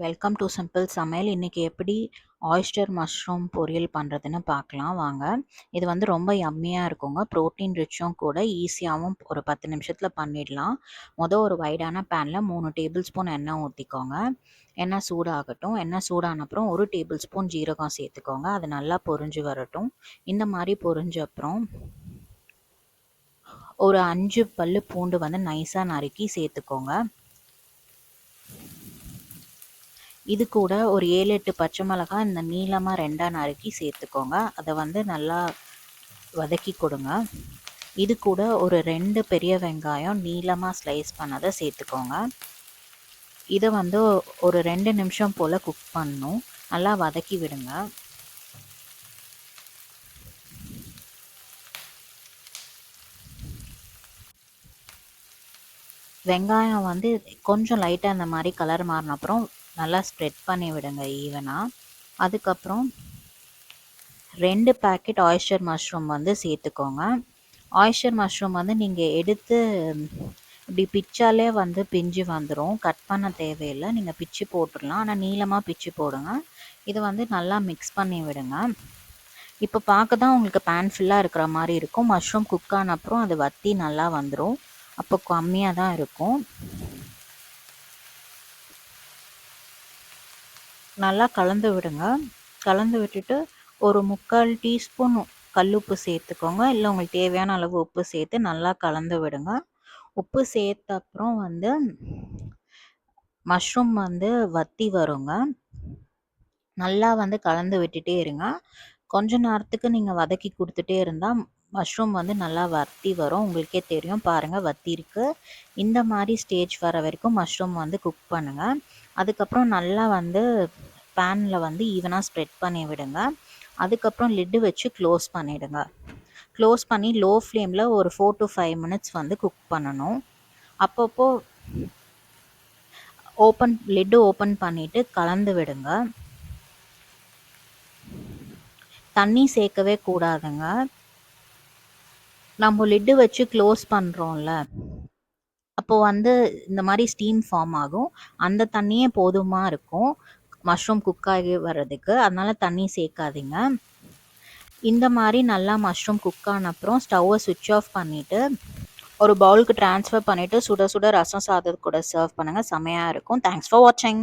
Welcome to simple சமையல். இன்றைக்கி எப்படி ஆயிஸ்டர் மஷ்ரூம் பொரியல் பண்ணுறதுன்னு பார்க்கலாம் வாங்க. இது வந்து ரொம்ப யம்மியாக இருக்குங்க. ப்ரோட்டீன் ரிச்சும் கூட, ஈஸியாகவும் ஒரு 10 நிமிஷத்தில் பண்ணிடலாம். ஒரு வைடான பேனில் 3 டேபிள் ஸ்பூன் எண்ணெய் ஊற்றிக்கோங்க. எண்ணெய் சூடாகட்டும். எண்ணெய் சூடான அப்புறம் 1 டேபிள் ஸ்பூன் ஜீரகம் சேர்த்துக்கோங்க. அது நல்லா பொரிஞ்சு வரட்டும். இந்த மாதிரி பொரிஞ்ச அப்புறம் ஒரு 5 பல்லு பூண்டு வந்து நைஸாக நறுக்கி சேர்த்துக்கோங்க. இது கூட ஒரு 7-8 பச்சை மிளகாய் இந்த நீளமாக 2ஆக நறுக்கி சேர்த்துக்கோங்க. அதை வந்து நல்லா வதக்கி கொடுங்க. இது கூட ஒரு 2 பெரிய வெங்காயம் நீளமாக ஸ்லைஸ் பண்ணதை சேர்த்துக்கோங்க. இதை வந்து ஒரு 2 நிமிஷம் போல் குக் பண்ணணும். நல்லா வதக்கி விடுங்க. வெங்காயம் வந்து கொஞ்சம் லைட்டாக இந்த மாதிரி கலர் மாறின அப்புறம் நல்லா ஸ்ப்ரெட் பண்ணி விடுங்க ஈவனாக. அதுக்கப்புறம் 2 பேக்கெட் ஆயிஸ்டர் மஷ்ரூம் வந்து சேர்த்துக்கோங்க. ஆயிஸ்டர் மஷ்ரூம் வந்து நீங்கள் எடுத்து இப்படி பிச்சாலே வந்து பிஞ்சு வந்துடும். கட் பண்ண தேவையில்லை, நீங்கள் பிச்சு போட்டுடலாம். ஆனால் நீளமாக பிச்சு போடுங்க. இது வந்து நல்லா மிக்ஸ் பண்ணி விடுங்க. இப்போ பார்க்க தான் உங்களுக்கு பேன் ஃபுல்லாக இருக்கிற மாதிரி இருக்கும். மஷ்ரூம் குக் ஆன அப்புறம் அது வற்றி நல்லா வந்துடும். அப்போ கம்மியாக தான் இருக்கும். நல்லா கலந்து விடுங்க. கலந்து விட்டுட்டு ஒரு 3/4 டீஸ்பூன் கல்லுப்பு சேர்த்துக்கோங்க. இல்லை உங்களுக்கு தேவையான அளவு உப்பு சேர்த்து நல்லா கலந்து விடுங்க. உப்பு சேர்த்த அப்புறம் வந்து மஷ்ரூம் வந்து வற்றி வருங்க. நல்லா வந்து கலந்து விட்டுட்டே இருங்க. கொஞ்ச நேரத்துக்கு நீங்கள் வதக்கி கொடுத்துட்டே இருந்தால் மஷ்ரூம் வந்து நல்லா வற்றி வரும். உங்களுக்கே தெரியும், பாருங்கள் வற்றிருக்கு. இந்த மாதிரி ஸ்டேஜ் வர வரைக்கும் மஷ்ரூம் வந்து குக் பண்ணுங்கள். அதுக்கப்புறம் நல்லா வந்து பேனில் வந்து ஈவனாக ஸ்ப்ரெட் பண்ணி விடுங்க. அதுக்கப்புறம் லிட்டு வச்சு க்ளோஸ் பண்ணிவிடுங்க. க்ளோஸ் பண்ணி லோ ஃப்ளேமில் ஒரு 4 to 5 மினிட்ஸ் வந்து குக் பண்ணணும். அப்பப்போ லிட்டு ஓப்பன் பண்ணிவிட்டு கலந்து விடுங்க. தண்ணி சேர்க்கவே கூடாதுங்க. நம்ம லிட்டு வச்சு க்ளோஸ் பண்ணுறோம்ல, அப்போ வந்து இந்த மாதிரி ஸ்டீம் ஃபார்ம் ஆகும். அந்த தண்ணியே போதுமாக இருக்கும் மஷ்ரூம் குக் ஆகி வர்றதுக்கு. அதனால் தண்ணி சேர்க்காதீங்க. இந்த மாதிரி நல்லா மஷ்ரூம் குக் ஆன அப்புறம் ஸ்டவ்வை சுவிட்ச் ஆஃப் பண்ணிவிட்டு ஒரு பவுலுக்கு ட்ரான்ஸ்ஃபர் பண்ணிவிட்டு சுட சுட ரசம் சாதத்து கூட சர்வ் பண்ணுங்கள். செமையாக இருக்கும். தேங்க்ஸ் ஃபார் வாட்சிங்.